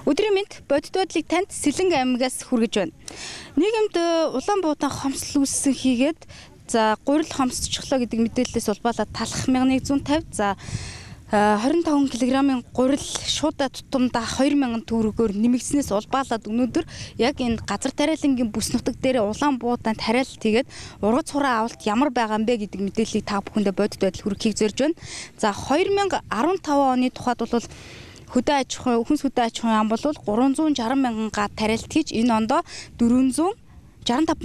Өдрийн мэнд бодит байдлыг танд Сэлэнг аймагаас хүргэж байна. Нийгэмд Улаанбаатар хомсол үүссэн хийгээд за гурил хомсчихлоо гэдэг мэдээлэлээс улбаалаад талах 1150 за 25 кг-ын гурил шуудаа тутамдаа 2000 төгрөгөөр нэмэгдснээс улбаалаад өнөөдөр яг энэ газар тариалангийн бүс нутаг дээр Улаанбаатарт тариалт хийгээд ургац хураа авалт ямар байгаа юм бэ гэдэг мэдээллийг та бүхэндээ бодит байдал хүргэхийг зорж байна. За 2015 оны тухайд бол хөдөө аж ахуйн өхөнс хөдөө аж ахуйн ам бол 360 мянган га тариалт хийж энэ ондоо 465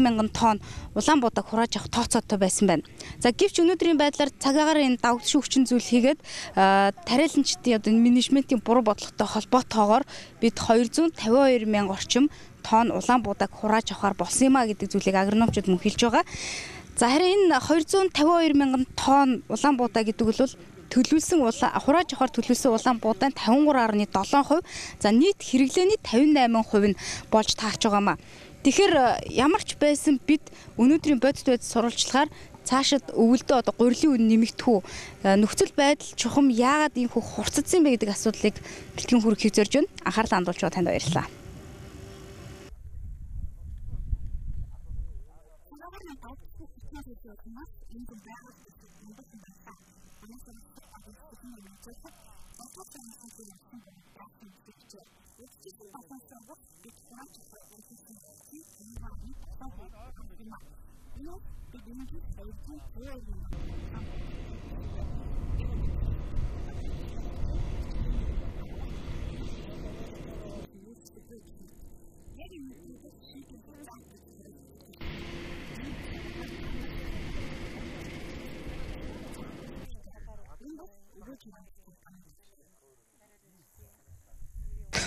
мянган тонн Улаанбаатар хурааж авах тооцоотой байсан байна. За гэвч өнөөдрийн байдлаар цагаагаар энэ давгдшин хүчин зүйл хийгээд тариаланчдын одоо менежментийн буруу бодлоготой холбоотойгоор бид 252 мянга орчим тонн Улаанбаатарыг хурааж авахар болсон юм а гэдэг зүйлийг агрономчид мөн хэлж байгаа. За харин энэ 252 мянган тонн Улаанбаатар гэдэг бол төлөвлөсөн хурааж авахар төлөвлөсөн Улаанбаатарын 53.7%, за нийт хэрэглээний 58% нь болж таарч байгаамаа. Тэгэхээр ямар ч байсан бид өнөөдрийн бодит байдал сурвалжлахаар цаашид өвөлдөө одоо гурилын үн нэмэгдэх үү, нөхцөл байдал чухам яагаад ийм хөх хурцдсан бэ гэдэг асуудлыг бэлтгэн хүргэхийг зорж байна. Анхаарлаа хандуулж байгаа танд баярлалаа.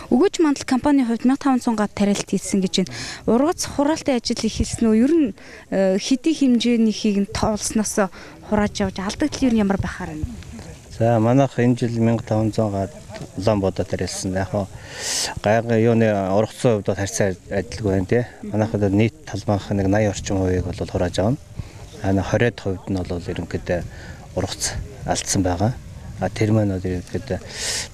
Өгөөж мандал компанийн хувьд 1500 га тариалт хийсэн гэж байна. Ургац хураалтын ажил ихэлсэн үү? Ер нь хэдийн хэмжээнийхийг нь тоолсноос хурааж авч алдагдал ер нь ямар байхаар вэ? За манайх энэ жил 1500 га Улаанбаатар тариалсан. Яг гайгүй юуны ургацсан хувьд харьцаа адилгүй байна тий. Манайхад нийт талбайх нэг 80 орчим хувийг бол хурааж авна. 20-д хувьд нь бол ерөнхийдөө ургац алдсан байгаа. Тэр маань ерөнхийдөө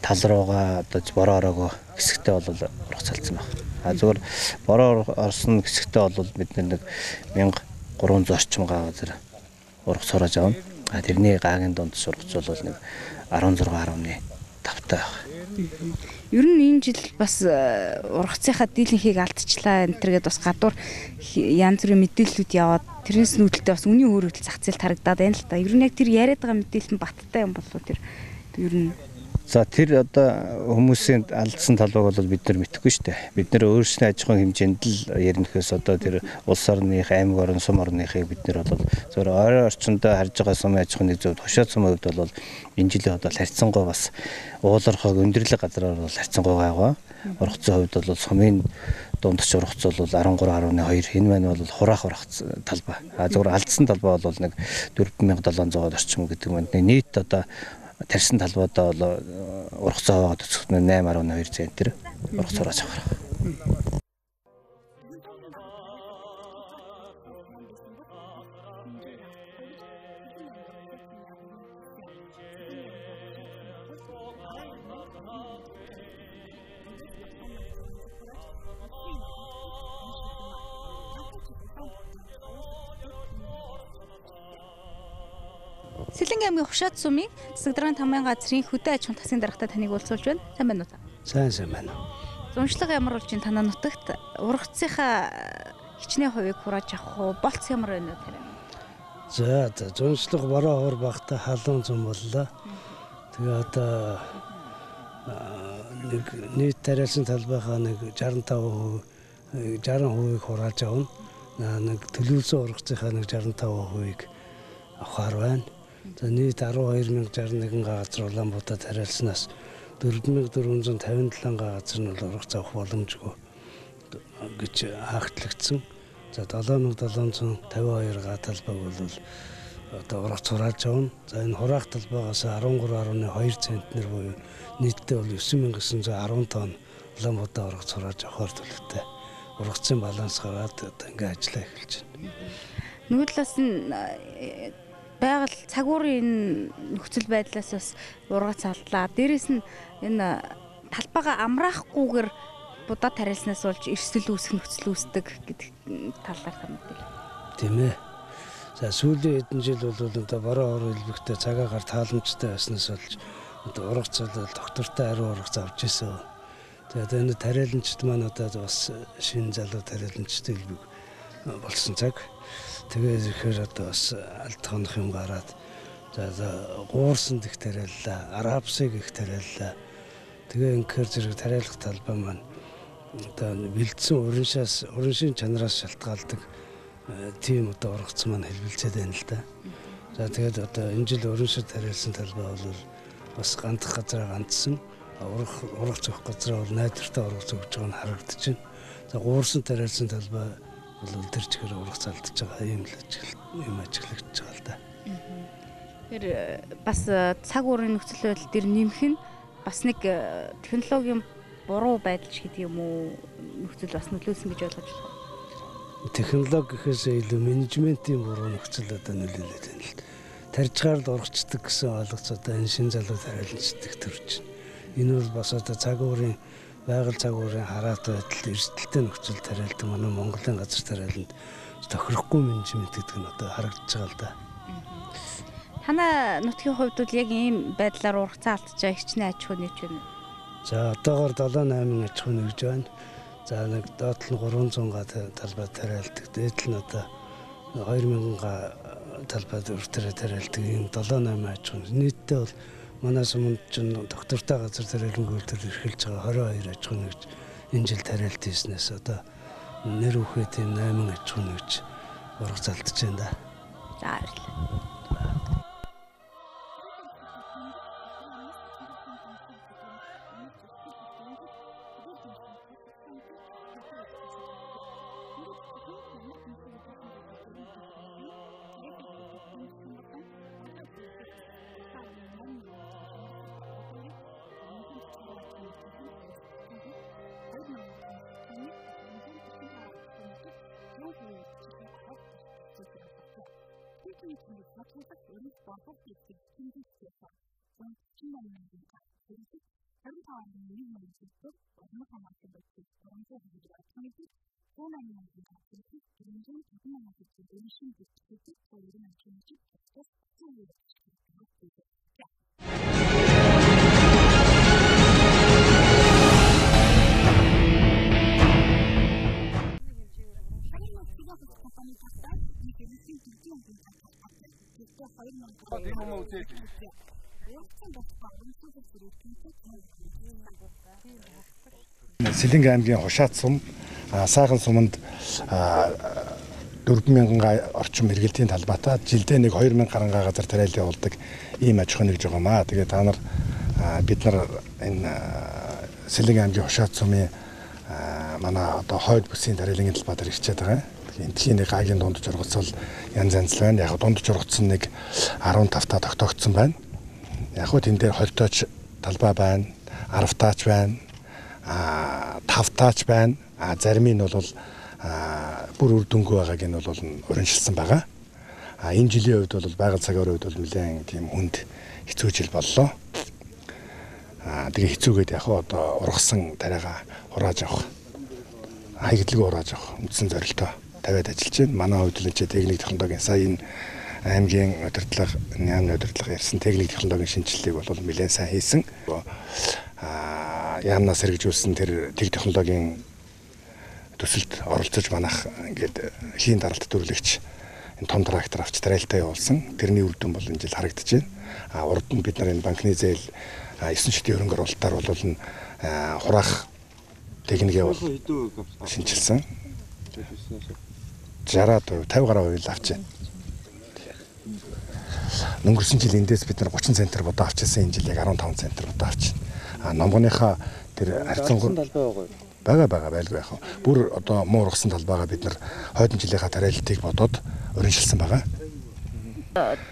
тал руугаа одоо бороо ороогүй хэсэгтээ бол ургац алдсан байна. Зүгээр бороо орсон хэсэгтээ бол бид нэг 1300 орчим га зэрэг ургац хурааж авна. Тэрний гагийн дунд ургац бол нэг 16.5 тавтай байна. Ер нь энэ жил бас ургацынхаа дийлэнхийг алдчихлаа энэ төргээд бас гадуур янз бүрийн мэдээллүүд яваад тэрнээс нүүдэлтэй бас үнийн хөрөгдөл зах зээлд харагдаад байна л да. Ер нь яг тэр яриад байгаа мэдээлэл нь баттай юм болов тэр ер нь. За тэр одоо хүмүүсийн алдсан талбайг бол бид нар мэдэхгүй шүү дээ. Бид нар өөрсдөө аж ахуйн хэмжээнд л яринэхээс одоо тэр улс орных, аймаг орн, сум орныхыг бид нар бол зөвөр ойрын орчиндөө харж байгаа сумын аж ахуйн зөвд хошоод сумын хувьд бол энэ жилийн одоо харьцангуй бас уулархаг өндөрлөг газраар бол харьцангуй байгаа. Ургацын хувьд бол сумын дундч ургац бол 13.2 энэ маань бол хураах ургац талбай. Зөвөр алдсан талбай бол нэг 4700 орчим гэдэг маань нийт одоо тарьсан талбайдаа бол ургацаа аваад өсгөх нь 8.2 центр ургац хурааж авах. Сэлэнг аймгийн Хушаад сумын Засагдрын тамгын газрын хөдөө аж ахуйн тасын даргатай таныг уулзуулж байна. Сайн байна уу? Сайн байна. Зуншлага ямар болж байна танаа нутагт? Ургацынхаа хичнээн хувийг хурааж авах уу? Болц ямар байна вэ? За зуншлага бороо хор багтаа халуун зам боллоо. Тэгээ одоо нэг нийт тариалсан талбайхаа нэг 65% 60% хурааж авна. Нэг төлөвлөсөн ургацынхаа нэг 65% авахар байна. За нийт 12061 газар Улаанбаатар тариалснаас 4457 газар нь ургац авах боломжгүй гэж хаагтлагдсан. За 7752 га талбайг бол одоо ургац хурааж авна. За энэ хураах талбайгаас 13.2 центнер буюу нийтдээ бол 9910 тонн Улаанбаатар ургац хурааж авахар төлөвтэй. Ургацын баланс гараад одоо ингээ ажиллаа эхэлж байна. Нөгөө талаас нь байгаль цагуурын нөхцөл байдлаас бас ургац алдлаа. Дээрээс нь энэ талбайгаа амраахгүйгээр будаа тариалснаас болж эрсдэл үүсэх нөхцөл үүсдэг гэдэг талаар та мэдээлэл. Тийм ээ. За сүүлийн хэдэн жил бол одоо бороо ор хэлбэгтэй цагаагаар тааламжтай байснаас болж одоо ургац бол доктортой ариу ургац авч ирсэн. Тэгээд энэ тариаламжт маань одоо бас шинэ залуу тариаламжт хэлбэг болсон цаг. Тэгээд ихээр одоо бас алт хонох юм гараад за гуурсан дэх тариаллаа, арабсыг их тариаллаа. Тэгээ инхээр зэрэг тариалах талбай маань одоо бэлдсэн уран чанараас шалтгаалдаг тийм одоо ургац маань хэлбэлцээд байна л да. За тэгээд одоо энэ жил уран шир тариалсан талбай бол бас гандах газараа гандсан. Ургац өгөх газараа бол найдвартай ургац өгж байгаа нь харагдаж байна. За гуурсан тариалсан талбай бол тэр чигээр ургац алдаж байгаа юм ажиглагдаж байгаа л да. Тэр бас цаг уурын нөхцөл байдал дээр нэмэх нь бас нэг технологийн буруу байдал ч гэдэг юм уу нөхцөл бас нөлөөсөн гэж ойлгож байна. Технологи гэхээс илүү менежментийн буруу нөхцөл одоо нөлөөлөд байна л. Тарьжгаар л урагчдаг гэсэн ойлголт одоо энэ шин залуу тариаланчдаг төрж байна. Энэ бол бас одоо цаг уурын байгаль цаг уурын хараат байдал эрсдэлтэй нөхцөл тариалдаг манай Монголын газар тариаланд тохирохгүй менежмент гэдэг нь одоо харагдаж байгаа л да. Танай нутгийн хувьд бол яг ийм байдлаар ургацаа алдаж байгаа хичнээн аж ахуй нэгж байна. За одоогоор 7-8 аж ахуй нэгж байна. За нэг доотлол нь 300 талбай тариалдаг. Дээдл нь одоо 2000 талбай өртөрөө тариалдаг. Ийм 7-8 аж ахуй. Нийтдээ бол манай суманд ч доктортой газар тариалангүй төр эрхэлж байгаа 22 аж ахуй нэгж энэ жил тариалт хийснээс одоо нэр үхээ тийм 8 аж ахуй нэгж ургац алдаж байна да. За баярлалаа. Сэлэнгэ аймгийн Хушаат сум, Сайхан суманд 4000 орчим эргэлтийн талбайтай жилдээ нэг 2000 гаруй газар тариалал явуулдаг ийм аж ахуй нэгж байгаа маа. Тэгээд та нар бид нар энэ Сэлэнгэ аймгийн Хушаат сумын манай одоо хойд бүсийн тариалангийн талбай дээр ирчээд байгаа. Энтхийн нэг гагийн дунд жургац бол янз янз л байна. Яг дунд жургац нь нэг 15 та тогтоогдсон байна. Яг хөө тэн дээр холтооч талбай байна, 10 таач байна, 5 таач байна. Зарим нь бол бүр үр дүнгүй байгааг нь бол урамшилсан байгаа. Энэ жилийн үед бол байгаль цагийн үед бол нэлээд тийм хүнд хэцүү жил боллоо. Тэгээ хэцүүгээд яг одоо ургасан тариага хурааж авах. Хаягдлыг хурааж авах үндсэн зорилтоо тавиад ажиллаж байна. Манай хувьд л техник технологийн сая энэ аймгийн удирдлага, яамны удирдлага ярьсан техник технологийн шинжилгээг бол нэлээд сайн хийсэн. Яамнаас хэрэгжүүлсэн тэр технологийн төсөлд оролцож манайх ингээд хийн даралт төрөлөгч энэ том трактор авч тариалтаа явуулсан. Тэрний үр дүн бол энэ жил харагдаж байна. Урд нь бид нар энэ банкны зээл 9 шидийн хөрөнгө оруулалтаар бол энэ хураах техникээ бол шинжилсэн. 60% 50 гаруй хувь авч байна. Өнгөрсөн жил эндээс бид нар 30 центр бодоо авчихсан, энэ жил яг 15 центр бодоо авчихна. Номгоныхаа тэр харьцангуй байгаа байлгүй яах вэ? Бүр одоо муу ургасан талбайгаа бид нар хойдон жилийнхаа тариалтыг бодоод урамшилсан байгаа.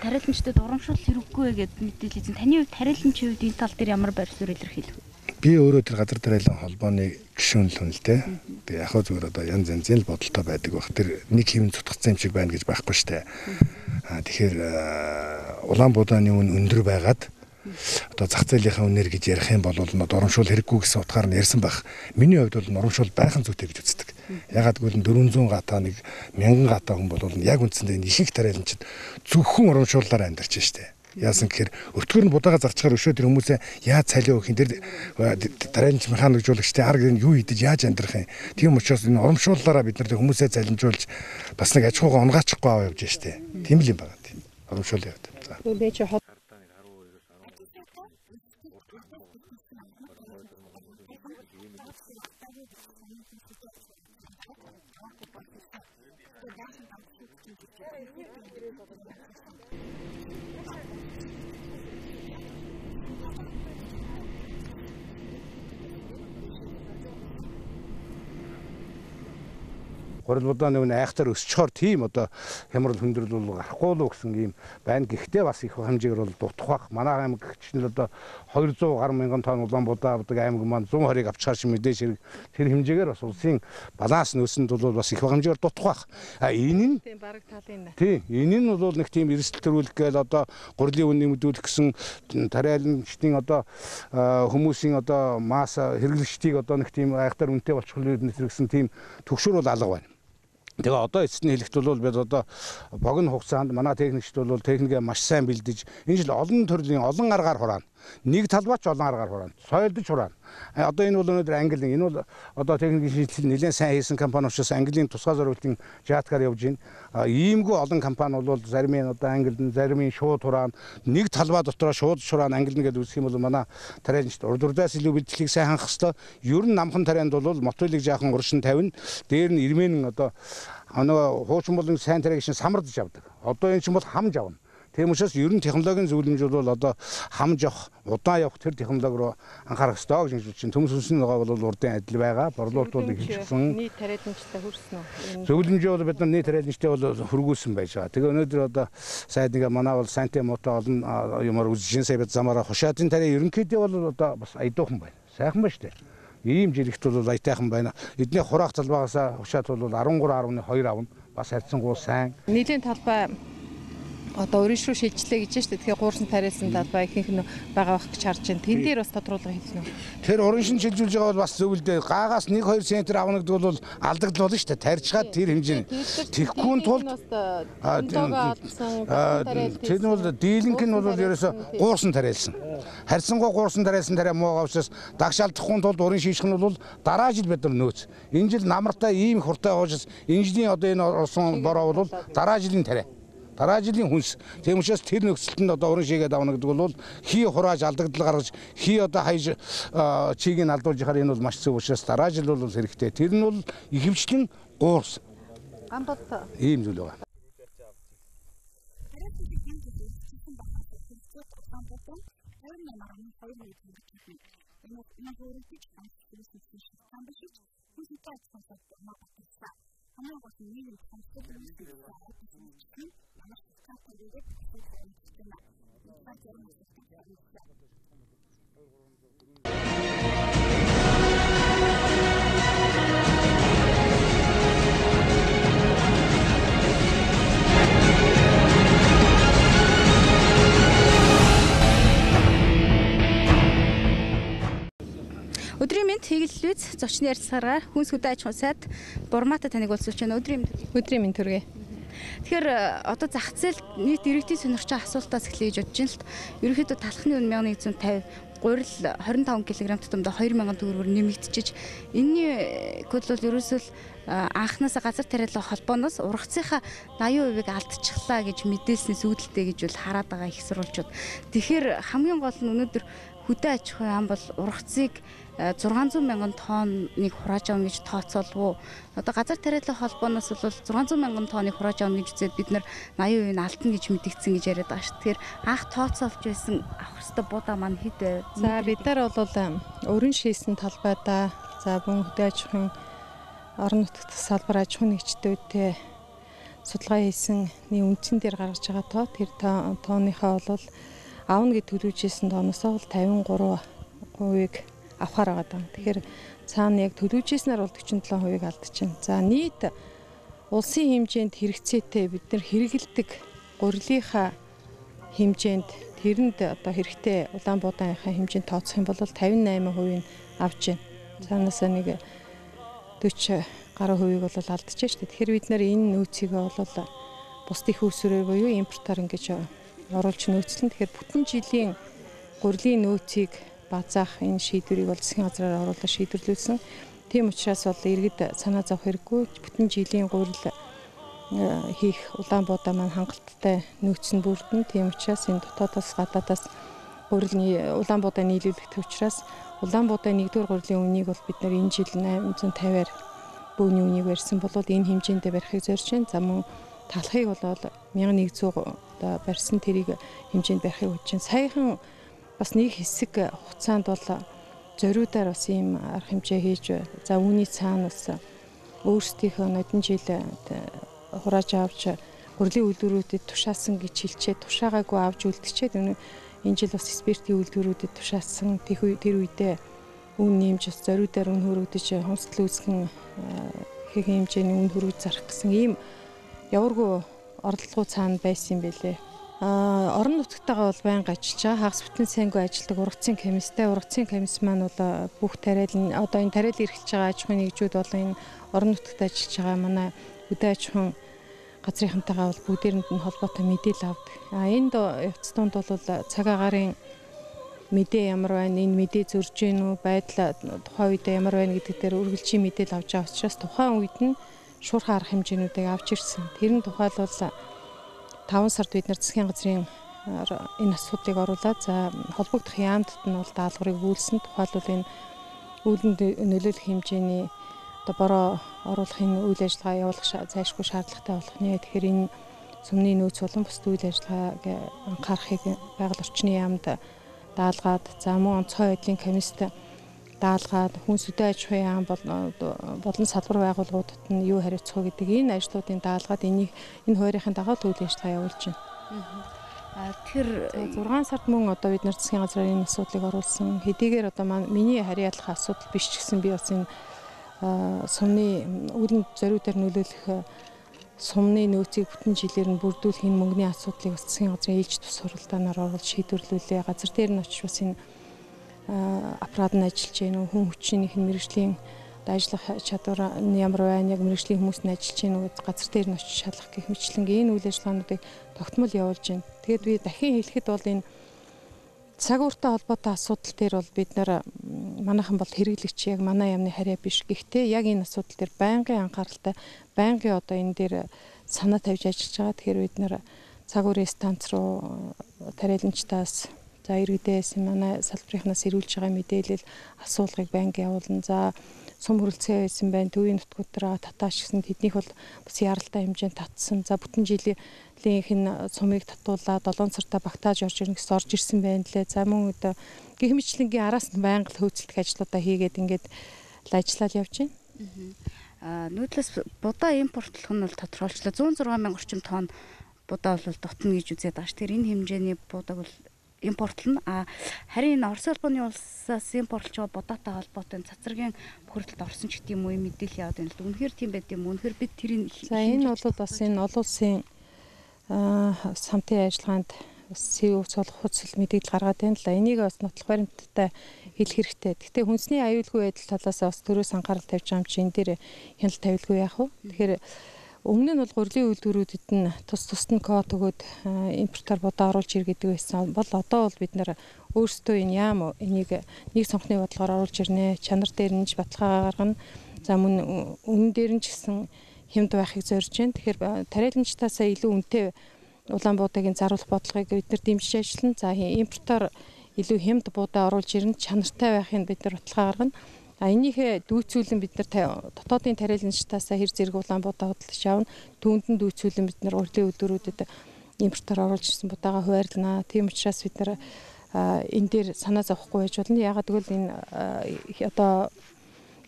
Тариаламжтад урамшуул хэрэггүй гэдэг мэдээлэл эзэн. Таны хувьд тариаламжийн хувьд энэ тал дээр ямар байр суурь илэрхийлэх вэ? Би өөрөө тэр газар тариалан холбооны гишүүн л хүн л дээ. Би яг хөө зүгээр одоо янз янзын л бодолтой байдаг баг. Тэр нэг хэвэн цутгацсан юм шиг байна гэж байхгүй штэ. Тэгэхээр Улаан Будааны үн өндөр байгаад одоо зах зээлийнхаа үнээр гэж ярих юм бол урамшуул хэрэггүй гэсэн утгаар нь ярьсан байх. Миний хувьд бол урамшуул байхан зүйтэй гэж үздэг. Ягаад гэвэл 400 гатаа нэг 1000 гатаа хүн бол яг үндсэндээ ихэнх тариаланчид зөвхөн урамшууллаар амьдарч штэ. Яасан гэхээр өтгөр нь будаага зарчгаар өшөө тэр хүмүүсээ яаж цалиа өгөх юм тэр тариаланч механикжуулагчдын арга нь юу идэж яаж амьдрах юм. Тийм учраас энэ урамшууллаараа бид нар хүмүүсээ цалинжуулж бас нэг аж ахуйгаа унгаачихгүй аваа явж штэ. Тийм л юм байна. Урамшуул яваад. За. Гурилбудаа нэг айхтар өсчхоор тийм одоо хямрал хүндрэл бол гарахгүй л гэсэн юм байна. Гэхдээ бас их хэмжээгээр бол дутах бах. Манай аймаг гिचнэл одоо 200 гаруй мянган тонн Улаанбуудаа авдаг аймаг маань 120-ыг авчихаар шиг мэдээж хэрэг тэр хэмжээгээр бас улсын баланс нөөсөнд бол бас их хэмжээгээр дутах бах. Энэ нь тийм бараг талын. Тийм. Энэ нь бол нэг тийм эрсдэл төрүүлэх гээл одоо гурилын үн нэмэгдүүлэх гэсэн тариаланчдын одоо хүмүүсийн одоо масс хэрэглэгчдийг одоо нэг тийм айхтар үнэтэй болчих гэсэн тийм төгшөр бол алга байна. Тэгээ одоо эцэст нь хэлэхэд бол бид одоо богино хугацаанд манай техникчд бол техникээ маш сайн бэлдэж энэ жил олон төрлийн олон аргаар хураана. Нэг талбайч олон аргаар хураана. Соёлдож хураана. Одоо энэ бол өнөөдөр Англи энэ бол одоо техникийн шийдэл нэлээд сайн хийсэн компани учраас Английн тусгай зориултын жааткаар явж байна. Иймгүй олон компани бол зарим нь одоо Англид зарим нь шууд хураана. Нэг талбай дотроо шууд хураана Англи гэдэг үзэх юм бол манай тариаланчд урд урдаас илүү бэлтгэлийг сайн хангах хэрэгтэй. Ер нь намхан тарианд бол мотойлыг жаахан уршин тавина. Дээр нь ирмэн одоо нөгөө хуучин болон сайн тариаг шин самардж авдаг. Одоо энэ чинь бол хамж авна. Тийм учраас ер нь технологийн зөвлөмж бол одоо хамж авах, удаан явах тэр технологи руу анхаарах ёстой гэж чинь төмс үнсэн байгаа бол урдын адил байгаа. Борлуулалтууд хийчихсэн. Нийт тариаланчтай хүрсэн үү? Зөвлөмж бол бид нар нийт тариаланчтай бол хөргүүлсэн байж байгаа. Тэгээ өнөөдөр одоо сайд нэг манай бол санти мото олон юмар үзжин сая бид замаараа хушаатын тариа ерөнхийдөө бол одоо бас айдуухан байна. Сайхан ба штэ. Ийм жирэгт бол аятайхан байна. Эдний хураах талбайгаас хушаат бол 13.2 авна. Бас харьцангуй сайн. Нийлийн талбай одоо өрн рүү шилжлээ гэж штэ. Тэгэхээр гуурсан тариалсан талбай ихэнх нь байгаа байх гэж харж байна. Тэн дээр бас тодруулга хэлнэ үү? Тэр өрн шин шилжүүлж байгаа бол бас зөвлөдөө гаагаас 1-2 цм авна гэдэг бол алдагдал штэ. Тарьчгаад тэр хэмжээ. Тэгхүүн тулд тэр нь бол дийлэнх нь бол ерөөсө гуурсан тариалсан. Харьцангуй гуурсан тариалсан тариа муугаа учраас дагш алдахгүй тулд өрн шийшх нь бол дараа жил бид нар нөөц. Энэ жил намартай ийм хуртай гоожс энэ жилийн одоо энэ орсон бороо бол дараа жилийн тариа. Дараа жилийн хүнс. Тийм учраас тэр нөхцөлтөнд одоо уран шигээд авна гэдэг бол хий хурааж алдагдал гаргаж хий одоо хайж чийг нь алдуулж яхаар энэ бол маш зөв учраас дараа жил бол хэрэгтэй. Тэр нь бол ихэвчлэн гуурс. Амбат ийм зүйл байгаа. Өдрийн мэнд хэглэлүйц зочны ярилцлагаараа хүнс хөдөө аж ахуйн сайд Бурмаата таныг уулзуулж байна. Өдрийн мэнд төргий. Тэгэхээр одоо зах зээл нийт иргэдийн сонирхчийн асуултаас эхлэе гэж бодож байна л. Ерөнхийдөө талхны үн 1150, гурил 25 кг тутамдаа 2000 төгрөгөөр нэмэгдчихэж энэний код бол ерөөсөө анханаас газар тариалан холбооноос ургацынхаа 80%-ыг алдчихлаа гэж мэдээлснээс үүдэлтэй гэж бол хараад байгаа их сурвалжууд. Тэгэхээр хамгийн гол нь өнөөдөр хөдөө аж ахуйн ам бол ургацыг 600 мянган тонныг хурааж авна гэж тооцоолов. Одоо газар тариалан холбооноос бол 600 мянган тонныг хурааж авна гэж үзээд бид нар 80% нь алдна гэж мэдэгдсэн гэж яриад байгаа шүү. Тэгэхээр анх тооцоолж байсан авах ёстой будаа маань хэд вэ? За бид нар бол өрн шийсэн талбайдаа за бүхэн хөдөө аж ахуйн орон нутгад салбар аж ахуйн нэгжтүүдтэй судалгаа хийсэн үндсэн дээр гаргаж байгаа тоо тэр тооныхаа бол аавна гэж төлөвлөжсэн тооноос бол 53%-ийг авахаар байгаа даа. Тэгэхээр цаана яг төлөвлөжсэнээр бол 47%-ийг алдчихна. За нийт улсын хэмжээнд хэрэгцээтэй бид нар хэрэгэлдэг гурилынхаа хэмжээнд тэрэнд одоо хэрэгтэй Улаанбуудааныхаа хэмжээнд тооцох юм бол 58% нь авч байна. Цаанаасаа нэг 40 гаруй хувийг бол алдчихжээ шүү дээ. Тэгэхээр бид нэр энэ нөөцийг бол бусд их усрээр буюу импортоор ингэж оруулж нөөцлөн. Тэгэхээр бүтэн жилийн гурилын нөөцийг базаах энэ шийдвэрийг бол засгийн газраар оруулаад шийдвэрлүүлсэн. Тийм учраас бол иргэд санаа зовох хэрэггүй. Бүтэн жилийн гурил хийх Улаанбуудаа маань хангалттай нөөц нь бүрдэн. Тийм учраас энэ дотоодоос гадаадаас гурилны Улаанбуудаа нийлүүлэх учраас Улаанбуудаа 1-р гурилын үнийг бол бид нар энэ жил 850-аар бөөний үнийг барьсан бол энэ хэмжээндээ барихыг зорж байна. За мөн талхыг бол 1100 одоо барьсан тэрийг хэмжээнд барихыг хүсэж байна. Саяхан бас нэг хэсэг хугацаанд бол зориудаар бас ийм арга хэмжээ хийж за үүний цаана бас өөрсдийнхөө нодон жил хурааж авч гурилын үйлдвэрүүдэд тушаасан гэж хэлчихэд тушаагаагүй авч үлдчихэд энэ жил бас спиртийн үйлдвэрүүдэд тушаасан тэр үедээ үн нэмж бас зориудаар үн хөрөгдөж хомсдол үүсгэн их хэмжээний үн хөрөг зарах гэсэн ийм яваргүй оролдлого цаана байсан юм билээ. Орон нутгатайгаа бол байнга ажиллаж байгаа. Хагас бүтэн сайнгүй ажилладаг ургацын комистэй. Ургацын комисс маань бол бүх тариалан одоо энэ тариал эрхэлж байгаа аж ахуйн нэгжүүд бол энэ орон нутгад ажиллаж байгаа манай хөдөө аж ахуйн газрынхантайгаа бол бүгдээрэнд нь холбоотой мэдээлэл авдаг. Энд явц донд бол цаг агарын мэдээ ямар байна, энэ мэдээ зөрж гин үү, байдал тухайн үед ямар байна гэдэг дээр үргэлжийн мэдээлэл авч байгаа учраас тухайн үед нь шуурхай арга хэмжээнүүдийг авч ирсэн. Тэрэн тухайлбал 5 сард бид нар засгийн газрын энэ асуудлыг оруулаад за холбогдох яамдад нь бол даалгаврыг өгүүлсэн. Тухайлбал энэ үүлэнд нөлөөлөх хэмжээний одоо бороо оруулахын үйл ажиллагаа явуулах зайлшгүй шаардлагатай болох нэ. Тэгэхээр энэ сүмний нөөц болон бусд үйл ажиллагааг анхаарахыг байгаль орчны яамд даалгаад за мөн онцгой байдлын комиссд даалгаад хүнс үдэ аж ахуйн яам болон салбар байгууллагуудад нь юу хариуцах вэ гэдэг энэ ажлуудын даалгаад энэ хуурийнхын дагуу үйл ажиллагаа явуулж байна. Тэр 6 сард мөн одоо бид нар засгийн газраар энэ асуудлыг оруулсан. Хэдийгээр одоо миний харьяалах асуудал биш ч гэсэн би бас энэ сумны үүлэн зориудаар нөлөөлөх сумны нөөцийг бүтэн жилээр нь бүрдүүлэх энэ мөнгөний асуудлыг засгийн газрын ээлж тус суралдаанаар оруулж шийдвэрлүүлээ. Газар дээр нь очиж бас энэ аппарат нь ажиллаж байна уу, хүн хүчнийх нь мэргэжлийн ажиллах чадвар нь ямар байна, яг мэргэжлийн хүмүүс нь ажиллаж байна уу, газар дээр нь очиж шалгах гэх мэтлэн энэ үйл ажиллагаануудыг тогтмол явуулж байна. Тэгээд би дахин хэлэхэд бол энэ цаг ууртай холбоотой асуудал дээр бол бид нар манайхан бол хэрэглэгч яг манай яамны харьяа биш. Гэхдээ яг энэ асуудал дээр байнгын анхааралтай, байнгын одоо энэ дээр санаа тавьж ажиллаж байгаа. Тэгэхээр бид нар цаг уурын станц руу тариаланчтаас за иргэдээс манай салбарынхнаас ирүүлж байгаа мэдээлэл асуулгыг байнга явуулна. За сум хөрөлцөө байсан байна. Төвийн нутгуудаараа татааш гэсэн тэднийх бол бас яралтай хэмжээнд татсан. За бүтэн жилийнх нь сумыг татуулаад 7 сартаа багтааж орж ирнэ гэсэн орж ирсэн байна лээ. За мөн одоо гэх мэтлэнгийн араас нь байнга хөөцөлдөх ажлуудаа хийгээд ингээд ажиллаад явж байна. Нүүдлээс будаа импортлох нь бол тодорхойлчлаа. 106 мянган орчим тонн будаа бол дутна гэж үзээд байгаа ш. Тэр энэ хэмжээний будааг бол импортлно. Харин энэ Орос улбаны улсаас импортлж байгаа будаатай холбоотой цацрагийн бохирдолд орсон ч гэдэм үү мэдээлэл яваад байна л. Үнэхээр тийм байд юм. Үнэхээр бид тэрийг за энэ бол бас энэ олон улсын самтын ажиллагаанд СУ цолох хүсэл мэдээлэл гаргаад байна л. Энийг бас нотлох баримттай хэлэх хэрэгтэй. Гэхдээ хүнсний аюулгүй байдал талаас бас төрөөс анхаарал тавьж байгаа юм чи энэ дээр хяналт тавилгүй яах вэ? Тэгэхээр өмнө нь бол гурилын үйлдвэрүүдэд нь тус тусд нь код өгөөд импортоор будаа оруулж ир гэдэг байсан. Бол одоо бол бид нэр өөрсдөө энэ яам энийг нэг цонхны бодлогоор оруулж ирнэ. Чанар дээр нь ч баталгаа гаргана. За мөн үнэн дээр нь ч гэсэн хямд байхыг зорж байна. Тэгэхээр тариаланчтаасаа илүү үнэтэй Улаанбуудаагийн заруулах бодлогыг бид нар дэмжиж ажиллана. За импортоор илүү хямд будаа оруулж ирнэ. Чанартай байхыг бид нар баталгаа гаргана. Энийхээ дүүцүүлэн бид нар дотоодын тариаланчтаасаа хэр зэрэг Улаанбуудаа худалдаж авна. Түүнд нь дүүцүүлэн бид нар урлагийн өдрүүдэд импортоор оруулж ирсэн будаага хуваарлана. Тийм учраас бид нар энэ дээр санаа зовхгүй байж болно. Ягаад гэвэл энэ одоо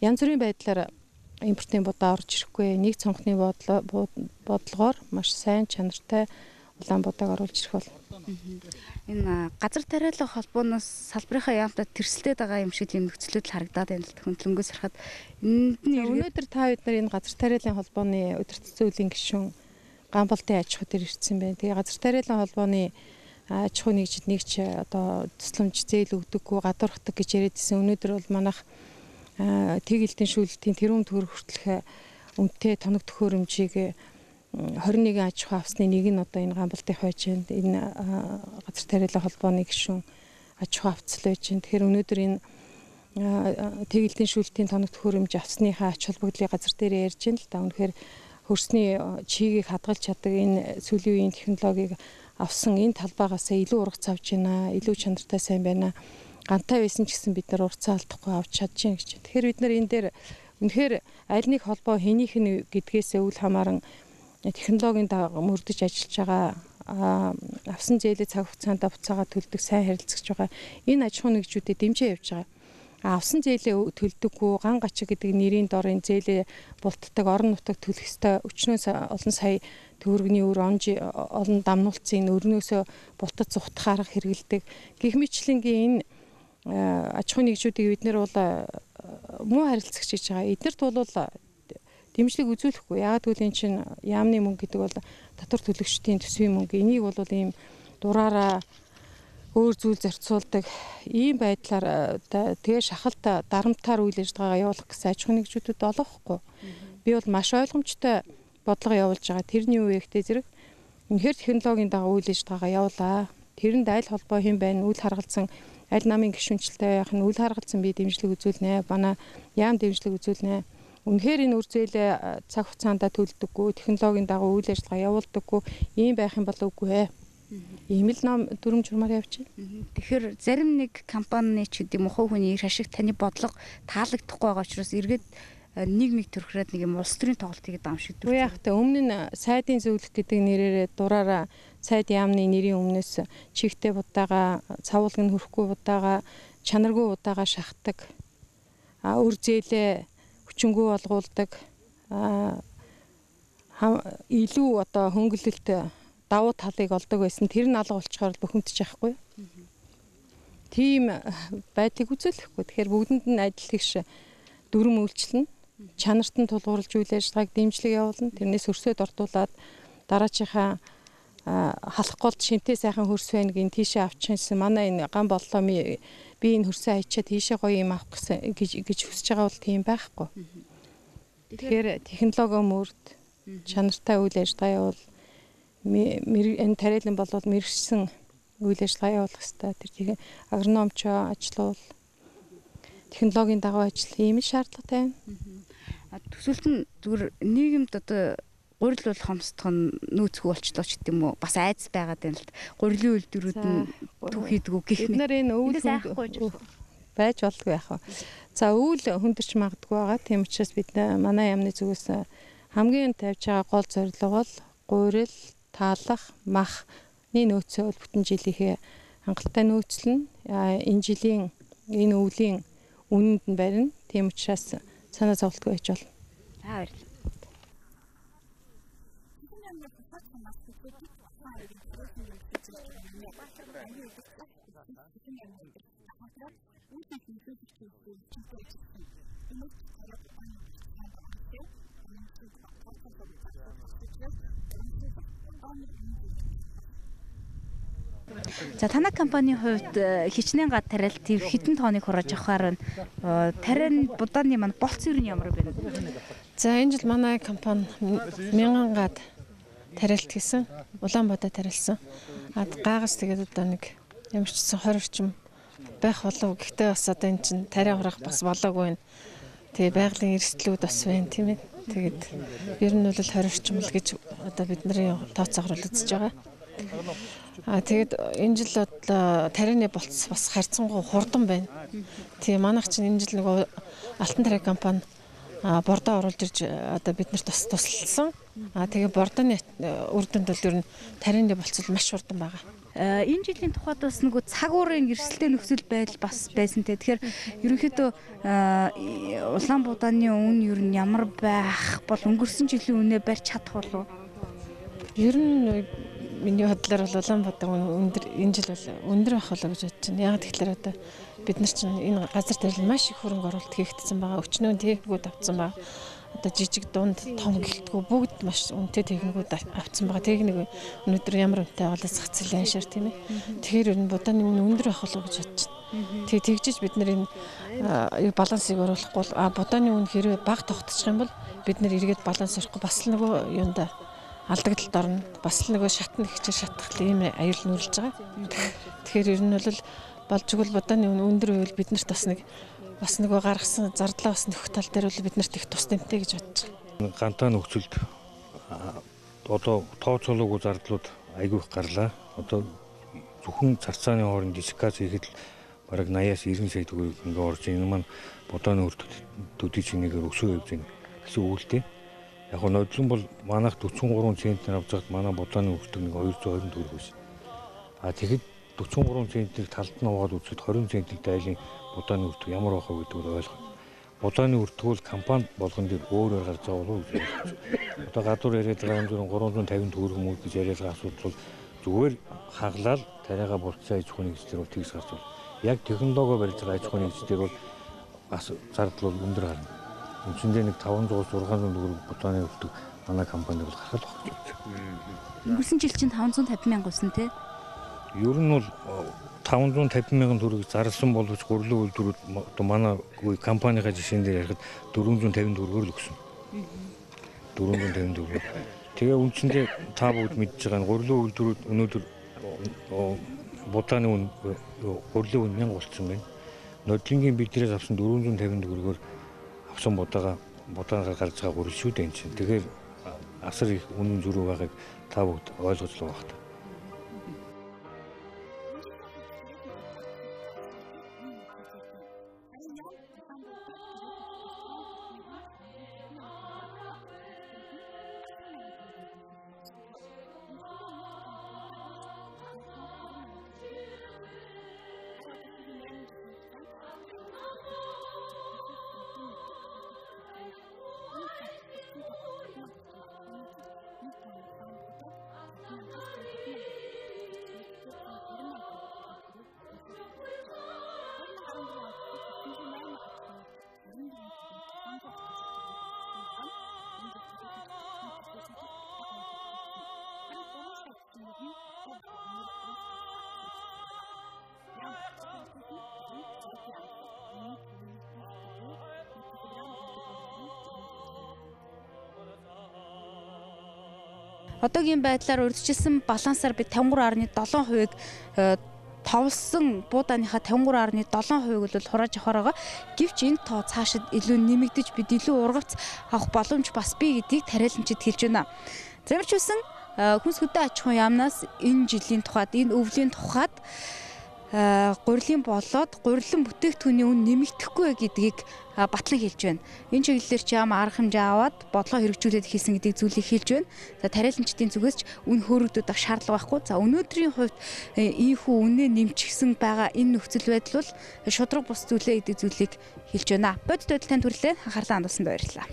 янз бүрийн байдлаар импортын будаа орж ирэхгүй. Нэг цонхны бодлогоор маш сайн чанартай Улаанбуудааг оруулж ирэх бол энэ газар тариалах холбооноос салбарынхаа яамтад тэрсэлтэд байгаа юм шиг тийм нөхцөлөд харагдаад байна л хөндлөнгөөс харахад өнөөдөр та бид нар энэ газар тариалын холбооны удирдах зөвлөлийн гишүүн Ганболтын аж ахуй дээр ирсэн байна. Тэгээ газар тариалан холбооны аж ахуй нэгжид нэг ч одоо тусламж зээл өгдөггүй гадуурхдаг гэж яриадсэн. Өнөөдөр бол манайх тэг элдэн шүүлтийн тэрүүн төгрөг хүртэлх үнэтэй тоног төхөөрөмжийг 21 аж ахуй авсны нэг нь одоо энэ Гамбалтын хойжинд энэ газар тариалан холбооны гишүүн аж ахуй авцал байж байна. Тэгэхээр өнөөдөр энэ тэг элдэн шүүлтийн тоног төхөөрөмж авсныхаа ач холбогдлыг газар дээр ярьж байна л да. Үнэхээр хөрсний чигийг хадгалж чаддаг энэ сүүлийн үеийн технологиг авсан энэ талбайгаас илүү ургац авч байна, илүү чанартай сайн байна. Гантай байсан ч гэсэн бид нар урцаа алдахгүй авч чадж байна гэж. Тэгэхээр бид нар энэ дээр үнэхээр аль нэг холбоо хэнийх нь гэдгээс үл хамааран технологийн дагуу мөрдөж ажиллаж байгаа авсан зээлээ цаг хугацаанд буцаага төлдөг сайн харилцагч байгаа энэ аж ахуй нэгжүүдэд дэмжиж явж байгаа. Авсан зээлээ төлдөггүй ган гачиг гэдэг нэрийн дор энэ зээлээ бултдаг орон нутаг төлөх ёстой өчнөөс олон сая төгрөгийн өр олон дамнуулцын өрнөөсөө бултаж зүхтах арга хэрэгэлдэг. Гэх мэтлэнгийн энэ аж ахуй нэгжүүдийг бид нэр бол муу харилцагч гэж байгаа. Эднэрт бол дэмжлэг үзүүлэхгүй. Яагаад гэвэл эн чинь яамны мөнгө гэдэг бол татвар төлөгчдийн төсвийн мөнгө. Энийг бол ийм дураараа өөр зүйл зарцуулдаг ийм байдлаар тэгээ шахалт дарамтаар үйл ажиллагаагаа явуулах гэсэн аж ахуй нэгжүүдэд олохгүй. Би бол маш ойлгомжтой бодлого явуулж байгаа. Тэрний үеигтэй зэрэг үнэхээр технологийн дагуу үйл ажиллагаагаа явуулаа. Тэрэнд аль холбоо хэн байна, үл харгалзан аль намын гишүүнчлэлтэй байх нь үл харгалзан би дэмжлэг үзүүлнэ. Манай яам дэмжлэг үзүүлнэ. Үнэхээр энэ үр зээлээ цаг хугацаанд төлдөггүй, технологийн дагуу үйл ажиллагаа явуулдаггүй ийм байх юм болов үгүй ээ. Ийм л ном дүрм журмаар явж байна. Тэгэхээр зарим нэг компани ч гэдэг юм уу, хувь хүний ашиг таны бодлого таалагдахгүй байгаа учраас эргээд нийгмийг төрхрээд нэг юм улс төрийн тоглолтыг даамшигддаг. Үгүй яг та өмнө нь сайдын зөвлөх гэдэг нэрээр дураараа сайд яамны нэрийн өмнөөс чигтэй будаага, цавуулг нь хөрөхгүй будаага, чанаргүй будаага шахдаг. Үр зээлээ хүчингү болгуулдаг. Илүү одоо хөнгөлөлт давуу талыг олдог байсан. Тэр нь алга болчихоор бухимдчих яахгүй. Тийм байдлыг үзүүлэхгүй. Тэгэхээр бүгдэнд нь адил тэгш дүрм үйлчлэнэ. Чанарт нь тулгуурлаж үйл ажиллагааг дэмжлэг явуулна. Тэрнээс өрсөд ортуулаад дараачихаа халах голд шинтэй сайхан хөрс байна гин тийшээ авчихсан. Манай энэ ган боллоо би энэ хөрсөө хайчаад тийшээ гоё юм авах гэсэн гэж хүсэж байгаа бол тийм байхгүй. Тэгэхээр технологи мөрд чанартай үйл ажиллагаа явуул энэ тариалан болоод мэрэгсэн үйл ажиллагаа явуулах хэрэгтэй. Тэр тийм агрономч ажиллавал технологийн дагуу ажил ийм шаардлагатай байна. Төсөлт нь зүгээр нийгэмд одоо гурил бол хомсдох нь нөөцгүй болчлоо ч гэдэм үү. Бас айц байгаад байна л. Гурилын үйлдвэрүүд нь төв хийдгүү гэх мэт. Бид нар энэ өвөл байж болдгүй яах вэ? За өвөл хүндэрч магадгүй байгаа. Тийм учраас бид манай яамны зүгээс хамгийн тавьж байгаа гол зорилго бол гурил, таалах, махны нөөцөө бол бүтэн жилийнхээ хангалттай нөөцлөн энэ жилийн энэ өвлийн үнэнд нь барина. Тийм учраас санаа зовлтгүй байж болно. За баярлалаа. За танай компанийн хувьд хичнээн гад тариалт хэдэн тооныг хурааж авахаар тарианы будааны маань болцсон юу ямар байна? За энэ жил манай компани 1000 гад тариалт хийсэн. Улаанбаатар тариалсан. Гаагаас тэгээд одоо нэг ямар ч гэсэн 20 орчим байх болов. Гэхдээ бас одоо энэ чинь тариа хурах бас болоогүй байна. Тэгээ байгалийн эрсдлүүд бас байна тийм ээ. Тэгээд ер нь бол 20 орчим л гэж одоо бидний тооцоогоор үзэж байгаа. Тэгээд энэ жил одоо тарианы болц бас харьцангуй хурдан байна. Тэгээ манайх чинь энэ жил нөгөө Алтан тариа компани бордоо оруулж ирж одоо биднэрт бас тусалсан. Тэгээ бордооны үр дүнд бол ер нь тарианы болцол маш хурдан байгаа. Энэ жилийн тухайд бас нөгөө цаг уурын эрсдэлтэй нөхцөл байдал бас байсан те. Тэгэхээр ерөнхийдөө улаан будааны үн ер нь ямар байх бол өнгөрсөн жилийн үнэ барьж чадах болов? Ер нь миний бодлоор бол Улаанбаатар өндөр энэ жил бол өндөр байх болоо гэж бодож байна. Яг тэгэхээр одоо бид нар чинь энэ газар тариалан маш их хөрөнгө оруулалт хийгдсэн байгаа. Өчнөө техникүүд авсан байгаа. одоо жижиг дунд том гэлтгүү бүгд маш үнэтэй техникүүд авцсан байгаа. Техник өнөөдөр ямар үнэтэй болоо зах зээлийн аншаар тийм ээ. Тэгэхээр ер нь будааны үн өндөр байх болов гэж бодож байна. Тэгээ тэгжиж бид нар энэ балансыг оруулахгүй будааны үн хэрвээ бага тогтчих юм бол бид нар эргээд баланс орохгүй бас л нөгөө юунда алдагдлалд орно. Бас л нөгөө шатны хичээл шатгах ийм аюул нүүлж байгаа. Тэгэхээр ер нь бол болж игэл будааны үн өндөр байвал бид нарт бас нөгөө гаргасан зардлаа бас нөхөх тал дээр бол бид нарт их тус тэмтэй гэж бодож байна. Гантаа нөхцөлд одоо тооцоолоогүй зардлууд айгүй их гарлаа. Одоо зөвхөн царцааны хооронд дискац хийхэд л бараг 80-аас 90 сая төгрөг ингээ орж энэ маань будааны үр төдий чинээгээр өсөө явж байна гэсэн үгтэй. Яг нь нодлон бол манайх 43 центнер авч байгаад манай будааны үртэг нэг 220 төгрөг байсан. Тэгэхэд 43 центнерийг талд нь аваад үзэхэд 20 центнер дайлын будааны үртэг ямар байх вэ гэдгийг ойлгох. Будааны үртэг бол компани болгон дээр өөрөөр гарч байгаа болов уу гэж байна. Одоо гадуур яриад байгаа юм зөвхөн 350 төгрөг мөн гэж яриад байгаа асуудал бол зүгээр хаглал тариагаа болцсон аж ахуйн нэгжлэр бол тэгс гарч байна. Яг технологио барьж байгаа аж ахуйн нэгжлэр бол бас зардал бол өндөр гарна. Үндсэндээ нэг 500-600 төгрөг будааны үртэг манай компанид бол гарах л байна. Өнгөрсөн жил чинь 550 мянга байсан тий. Ер нь бол 550 мянган төгрөг зарласан боловч гурилан үйлдвэрүүд одоо манай компанийн жишээн дээр ярихад 450 төгрөгөөр л өгсөн. 450 төгрөг. Тэгээ үндсэндээ та бүгд мэдж байгаа нь гурилан үйлдвэрүүд өнөөдөр будааны үн гурилан үн 1000 болчихсон байна. Нодлонгийн биднээс авсан 450 төгрөгөөр авсан будаагаар гарч байгаа гурил шүү дээ энэ чинь. Тэгэхээр асар их үнэн зөрүү байгааг та бүгд ойлгож л байгаа хэрэг. Одоогийн байдлаар урьдчилсан балансаар бид 53.7%-ийг товлсон буудааныхаа 53.7%-ийг бол хурааж авах байгаа. Гэвч энэ тоо цаашид илүү нэмэгдэж бид илүү ургавц авах боломж бас бий гэдгийг тариаланчид хэлж байна. Замирч үсэн хүнс хөдөө аж ахуйн яамнаас энэ жилийн тухайд энэ өвлийн тухайд гурилын болоод гурилан бүтээгдэхүүний үн нэмэгдэхгүй гэдгийг батлан хэлж байна. Энэ чиглэлээр ч яам арга хэмжээ аваад бодлого хэрэгжүүлээд хийсэн гэдэг зүйлийг хэлж байна. За тариаланчдын зүгээс ч үн хөөрөгдөд ах шаардлага байхгүй. За өнөөдрийн хувьд ийхүү үнэ нэмчихсэн байгаа энэ нөхцөл байдал бол шудраг бус зүйлээ гэдэг зүйлийг хэлж байна. Бодит байдал танд хүрлээ анхаарлаа хандуулсанд баярлалаа.